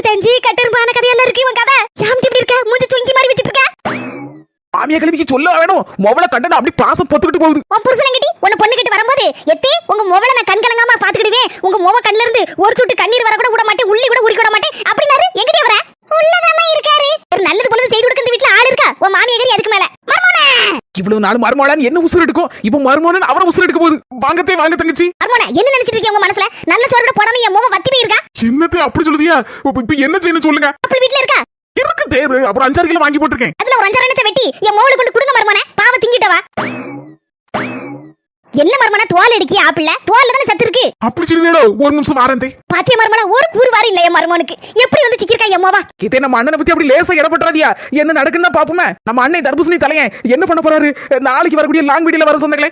தெரிஞ்சு கட்டெரும்பான கதையெல்லாம் இருக்கு இவன் கதை. சாமி இப்படி இருக்க? மூஞ்சி சுங்கி மாதிரி வச்சிட்டு இருக்க. மாமியா கிளம்பிக்கு சொல்ல வேணும். மொவளை கண்டன அப்படி பாசம் பொத்துக்கிட்டு போகுது. உன் புருஷன் கிட்டி உன்னை பொண்ணு கிட்ட வரும்போது எத்தே உங்க மொவளை நான் கண் கலங்காம பாத்துக்கிடுவேன். உங்க மொவ கண்ணுல இருந்து ஒரு சொட்டு கண்ணீர் வர கூட விட மாட்டேன், உள்ளி கூட உரிக்க விட மாட்டேன் அப்படினாரு. எங்கடி வர? உள்ளதாமா இருக்காரு. ஒரு நல்லது பொழுது செய்து கொடுக்க இந்த வீட்ல ஆள் இருக்கா? உன் மாமியார் அதுக்கு மேல மர்மோனே. இவ்வளவு நாள் மர்மோளான்னு என்ன உசுர் எடுக்கும், இப்போ மர்மோனன் அவரை உசுர் எடுக்க போகுது. வாங்கத்தே வாங்க தங்கச்சி. மர்மோனே என்ன நினைச்சிட்டு இருக்கீங்க உங்க மனசுல? நல்ல சோறு போடாம என் மொவ வத்தி போய் இருக்கா. என்னத்தே அப்படி சொல்லுதியா? இப்ப என்ன செய்யணும் சொல்லுங்க. அப்படி வீட்ல இருக்கா? இருக்கு தேரு. அப்புறம் 5 கிலோ வாங்கி போட்டுருக்கேன். அதுல ஒரு 5 எண்ணத்தை வெட்டி என் மோவுல கொண்டு குடுங்க மர்மோனே. பாவ திங்கிட்டவா. என்ன மர்மோனே தோல் அடிக்கி ஆப்பிள்ள? தோல்ல தான சத்து இருக்கு. அப்படி சொல்லுதேடோ. ஒரு நிமிஷம் வாரந்தே. பாத்தியா மர்மோனே ஒரு கூறு வாரி இல்ல என் மர்மோனுக்கு. எப்படி வந்து சிக்கிருக்கா என் மோவா? இதே நம்ம அண்ணனை பத்தி அப்படி லேசா இடப்பட்டுறாதியா? என்ன நடக்குன்னு பாப்போமே. நம்ம அண்ணன் தர்பூசணி தலையன் என்ன பண்ண போறாரு? நாளைக்கு வரக்கூடிய லாங் வீடியோல வர சொந்தங்களே.